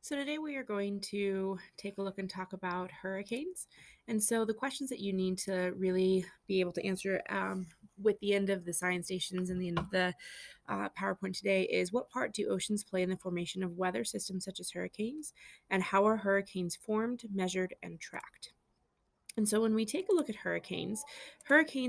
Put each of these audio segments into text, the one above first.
So today we are going to take a look and talk about hurricanes. And so the questions that you need to really be able to answer with the end of the science stations and the end of the PowerPoint today is what part do oceans play in the formation of weather systems such as hurricanes? And how are hurricanes formed, measured, and tracked? And so when we take a look at hurricanes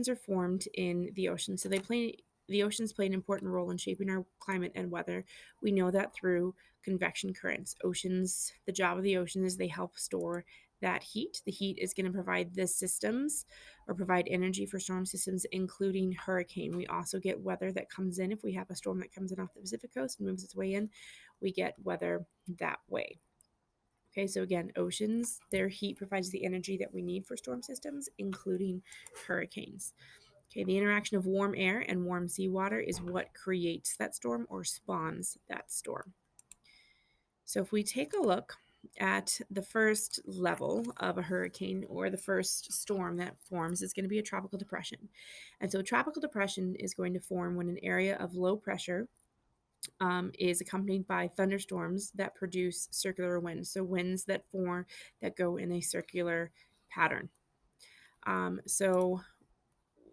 are formed in the ocean. So the oceans play an important role in shaping our climate and weather. We know that through convection currents. The job of the ocean is they help store that heat. The heat is going to provide the systems or provide energy for storm systems, including hurricane. We also get weather that comes in. If we have a storm that comes in off the Pacific coast and moves its way in, we get weather that way. Okay, so again, oceans, their heat provides the energy that we need for storm systems, including hurricanes. Okay, the interaction of warm air and warm seawater is what creates that storm or spawns that storm. So if we take a look at the first level of a hurricane or the first storm that forms is going to be a tropical depression. And so a tropical depression is going to form when an area of low pressure is accompanied by thunderstorms that produce circular winds. So winds that go in a circular pattern. So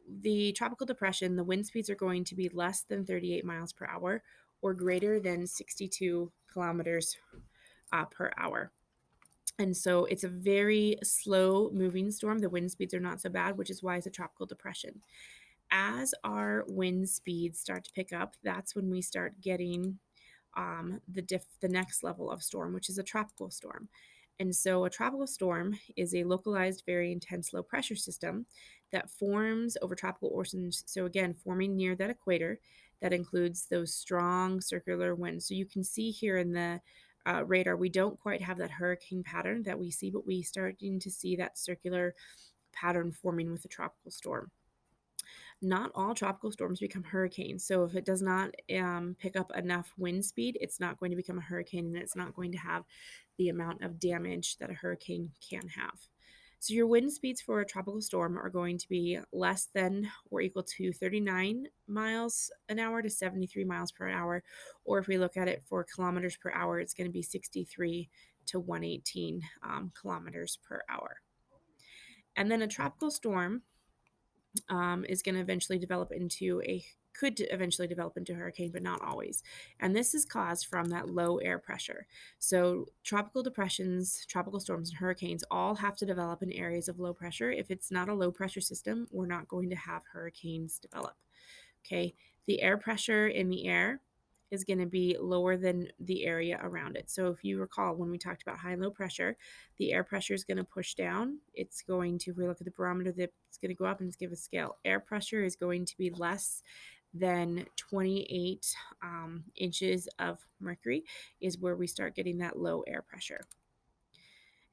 the tropical depression, the wind speeds are going to be less than 38 miles per hour or greater than 62 kilometers per hour. And so it's a very slow moving storm. The wind speeds are not so bad, which is why it's a tropical depression. As our wind speeds start to pick up, that's when we start getting the next level of storm, which is a tropical storm. And so a tropical storm is a localized, very intense low pressure system that forms over tropical oceans. So again, forming near that equator that includes those strong circular winds. So you can see here in the radar, we don't quite have that hurricane pattern that we see, but we starting to see that circular pattern forming with a tropical storm. Not all tropical storms become hurricanes. So if it does not pick up enough wind speed, it's not going to become a hurricane and it's not going to have the amount of damage that a hurricane can have. So your wind speeds for a tropical storm are going to be less than or equal to 39 miles an hour to 73 miles per hour. Or if we look at it for kilometers per hour, it's going to be 63 to 118 kilometers per hour. And then a tropical storm is going to eventually develop into could eventually develop into a hurricane, but not always. And this is caused from that low air pressure. So tropical depressions, tropical storms, and hurricanes all have to develop in areas of low pressure. If it's not a low pressure system, we're not going to have hurricanes develop. Okay, the air pressure in the air is going to be lower than the area around it. So if you recall when we talked about high and low pressure, the air pressure is going to push down. It's going to, if we look at the barometer, that's going to go up and it's give a scale. Air pressure is going to be less than 28 inches of mercury is where we start getting that low air pressure.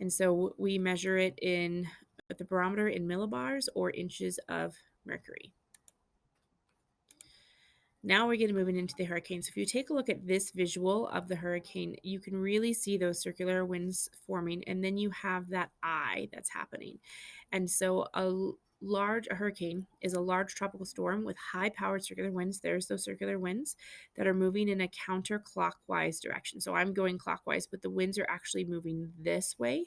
And so we measure it in the barometer in millibars or inches of mercury. Now we're going to move into the hurricane. So if you take a look at this visual of the hurricane, you can really see those circular winds forming, and then you have that eye that's happening. And so a hurricane is a large tropical storm with high-powered circular winds. There's those circular winds that are moving in a counterclockwise direction. So I'm going clockwise, but the winds are actually moving this way.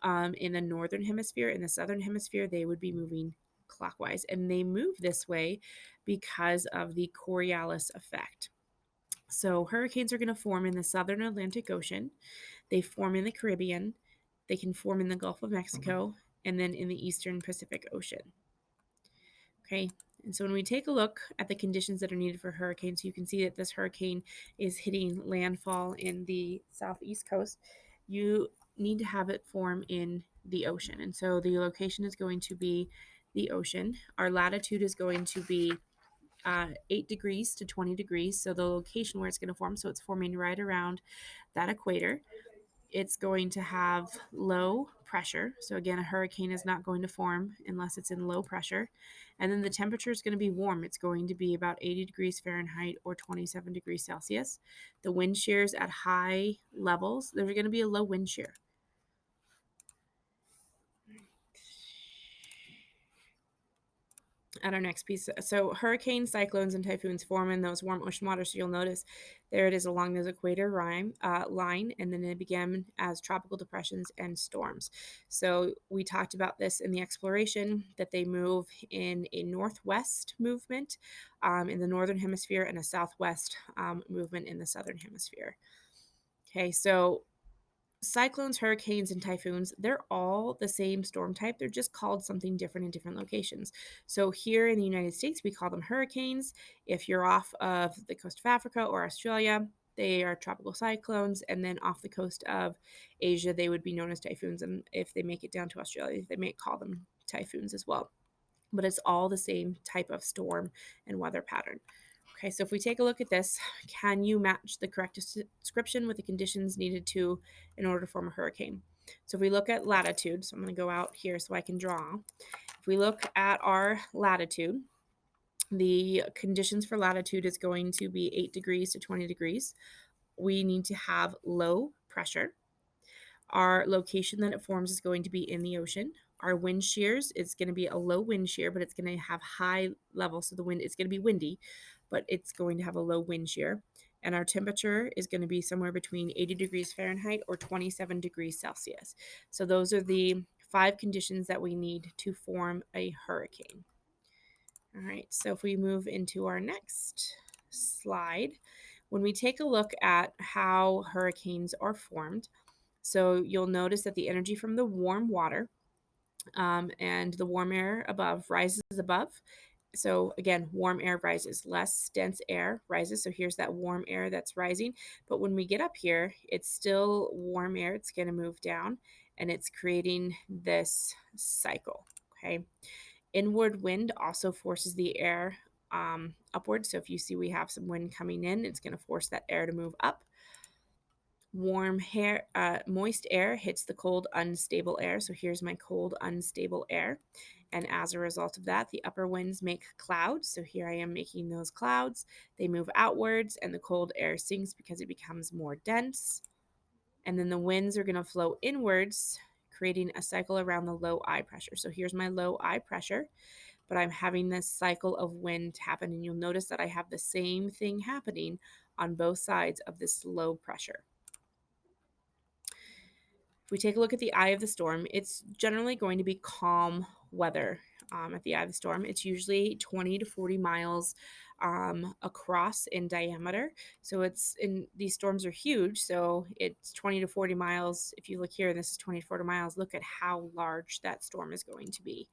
In the northern hemisphere, in the southern hemisphere, they would be moving clockwise, and they move this way because of the Coriolis effect. So hurricanes are going to form in the southern Atlantic Ocean. They form in the Caribbean. They can form in the Gulf of Mexico and then in the eastern Pacific Ocean. Okay, and so when we take a look at the conditions that are needed for hurricanes, you can see that this hurricane is hitting landfall in the southeast coast. You need to have it form in the ocean. And so the location is going to be the ocean. Our latitude is going to be 8 degrees to 20 degrees. So the location where it's going to form, so it's forming right around that equator. It's going to have low pressure. So again, a hurricane is not going to form unless it's in low pressure. And then the temperature is going to be warm. It's going to be about 80 degrees Fahrenheit or 27 degrees Celsius. The wind shears at high levels, there's going to be a low wind shear. at our next piece. So hurricanes, cyclones, and typhoons form in those warm ocean waters. So you'll notice there it is along this equator line, and then they began as tropical depressions and storms. So we talked about this in the exploration, that they move in a northwest movement in the northern hemisphere and a southwest movement in the southern hemisphere. Okay, so cyclones, hurricanes, and typhoons, they're all the same storm type. They're just called something different in different locations. So here in the United States, we call them hurricanes. If you're off of the coast of Africa or Australia, they are tropical cyclones. And then off the coast of Asia, they would be known as typhoons. And if they make it down to Australia, they may call them typhoons as well. But it's all the same type of storm and weather pattern. Okay, so if we take a look at this, can you match the correct description with the conditions needed in order to form a hurricane? So if we look at latitude, so I'm going to go out here so I can draw. If we look at our latitude, the conditions for latitude is going to be 8 degrees to 20 degrees. We need to have low pressure. Our location that it forms is going to be in the ocean. Our wind shears is going to be a low wind shear, but it's going to have high level. So the wind is going to be windy, but it's going to have a low wind shear. And our temperature is going to be somewhere between 80 degrees Fahrenheit or 27 degrees Celsius. So those are the 5 conditions that we need to form a hurricane. All right, so if we move into our next slide, when we take a look at how hurricanes are formed, so you'll notice that the energy from the warm water and the warm air above rises above. So again, warm air rises, less dense air rises. So here's that warm air that's rising. But when we get up here, it's still warm air. It's going to move down and it's creating this cycle. Okay. Inward wind also forces the air upward. So if you see we have some wind coming in, it's going to force that air to move up. Moist air hits the cold, unstable air. So here's my cold, unstable air. And as a result of that, the upper winds make clouds. So here I am making those clouds. They move outwards and the cold air sinks because it becomes more dense. And then the winds are going to flow inwards, creating a cycle around the low I pressure. So here's my low I pressure, but I'm having this cycle of wind happen. And you'll notice that I have the same thing happening on both sides of this low pressure. If we take a look at the eye of the storm, it's generally going to be calm weather at the eye of the storm. It's usually 20 to 40 miles across in diameter. So these storms are huge. So it's 20 to 40 miles. If you look here, this is 20 to 40 miles. Look at how large that storm is going to be.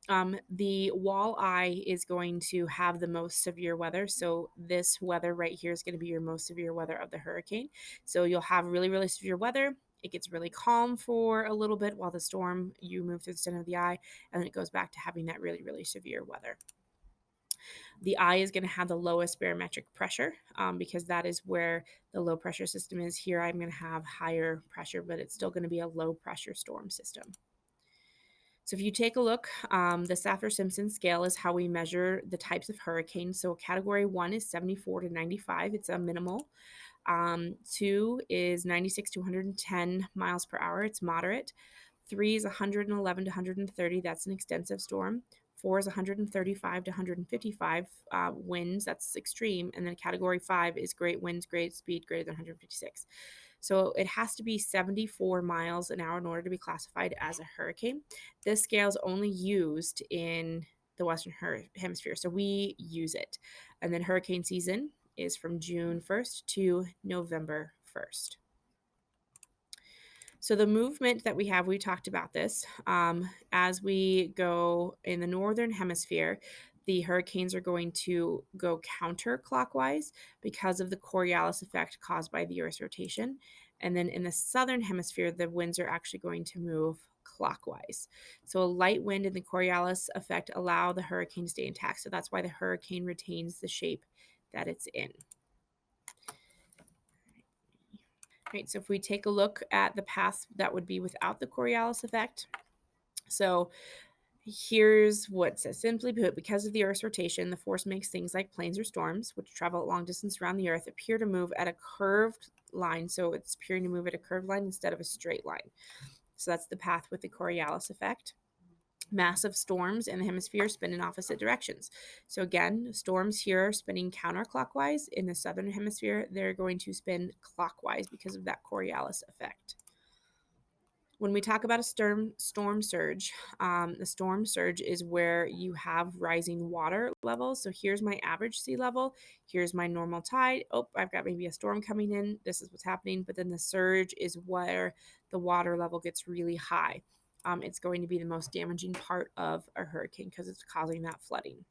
The walleye is going to have the most severe weather. So this weather right here is going to be your most severe weather of the hurricane. So you'll have really, really severe weather. It gets really calm for a little bit while you move through the center of the eye, and then it goes back to having that really, really severe weather. The eye is going to have the lowest barometric pressure because that is where the low pressure system is. Here I'm going to have higher pressure, but it's still going to be a low pressure storm system. So if you take a look, the Saffir-Simpson scale is how we measure the types of hurricanes. So category 1 is 74 to 95. It's a minimal. 2 is 96 to 110 miles per hour. It's moderate. 3 is 111 to 130. That's an extensive storm. 4 is 135 to 155 winds. That's extreme. And then category 5 is great winds, great speed, greater than 156. So it has to be 74 miles an hour in order to be classified as a hurricane. This scale is only used in the Western Hemisphere, so we use it. And then hurricane season is from June 1st to November 1st. So the movement that we talked about this. As we go in the Northern Hemisphere, the hurricanes are going to go counterclockwise because of the Coriolis effect caused by the Earth's rotation. And then in the Southern Hemisphere, the winds are actually going to move clockwise. So a light wind and the Coriolis effect allow the hurricane to stay intact. So that's why the hurricane retains the shape that it's in. Right, so if we take a look at the path that would be without the Coriolis effect, so here's what it says. Simply put, because of the Earth's rotation, the force makes things like planes or storms, which travel at long distance around the Earth, appear to move at a curved line. So it's appearing to move at a curved line instead of a straight line. So that's the path with the Coriolis effect. Massive storms in the hemisphere spin in opposite directions. So again, storms here are spinning counterclockwise. In the southern hemisphere, they're going to spin clockwise because of that Coriolis effect. When we talk about a storm surge, the storm surge is where you have rising water levels. So here's my average sea level. Here's my normal tide. Oh, I've got maybe a storm coming in. This is what's happening. But then the surge is where the water level gets really high. It's going to be the most damaging part of a hurricane because it's causing that flooding.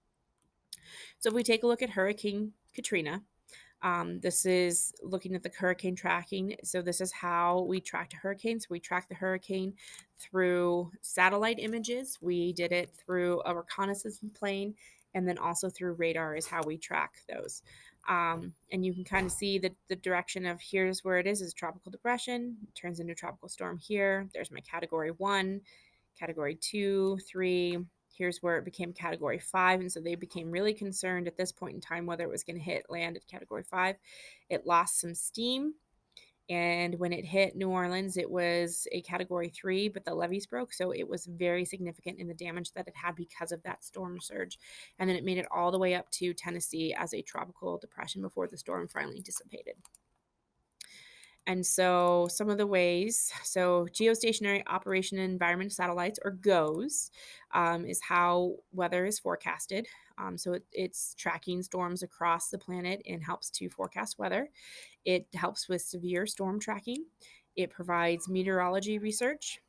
So if we take a look at Hurricane Katrina, this is looking at the hurricane tracking. So this is how we tracked a hurricane. So we tracked the hurricane through satellite images. We did it through a reconnaissance plane, and then also through radar is how we track those. And you can kind of see the direction of here's where it is tropical depression, it turns into a tropical storm here. There's my category 1, category 2, 3. Here's where it became category 5. And so they became really concerned at this point in time whether it was going to hit land at category 5. It lost some steam. And when it hit New Orleans, it was a category 3, but the levees broke. So it was very significant in the damage that it had because of that storm surge. And then it made it all the way up to Tennessee as a tropical depression before the storm finally dissipated. And so some of the ways, so geostationary operation and environment satellites, or GOES, is how weather is forecasted. So it's tracking storms across the planet and helps to forecast weather. It helps with severe storm tracking. It provides meteorology research.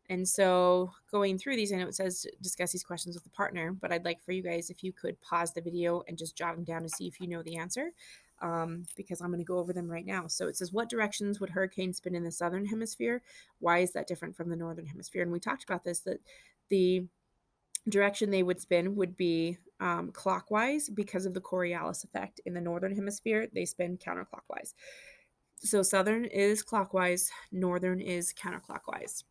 And so going through these, I know it says discuss these questions with a partner, but I'd like for you guys, if you could pause the video and just jot them down to see if you know the answer, because I'm going to go over them right now. So it says, what directions would hurricanes spin in the southern hemisphere? Why is that different from the northern hemisphere? And we talked about this, that the direction they would spin would be clockwise because of the Coriolis effect. In the northern hemisphere, they spin counterclockwise. So southern is clockwise, northern is counterclockwise.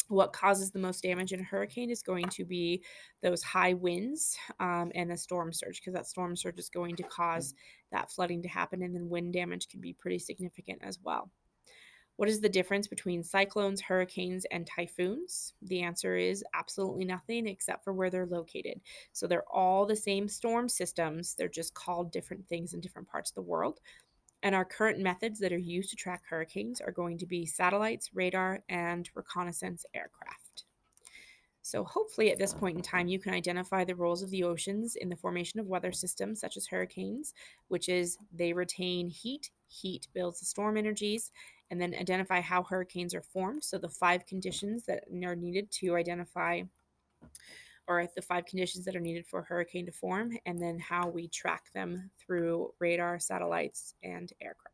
What causes the most damage in a hurricane is going to be those high winds and the storm surge, because that storm surge is going to cause that flooding to happen, and then wind damage can be pretty significant as well. What is the difference between cyclones, hurricanes, and typhoons? The answer is absolutely nothing except for where they're located. So they're all the same storm systems. They're just called different things in different parts of the world. And our current methods that are used to track hurricanes are going to be satellites, radar, and reconnaissance aircraft. So hopefully at this point in time, you can identify the roles of the oceans in the formation of weather systems such as hurricanes, which is they retain heat. Heat builds the storm energies, and then identify how hurricanes are formed. So the 5 conditions that are needed to identify, or the 5 conditions that are needed for a hurricane to form, and then how we track them through radar, satellites, and aircraft.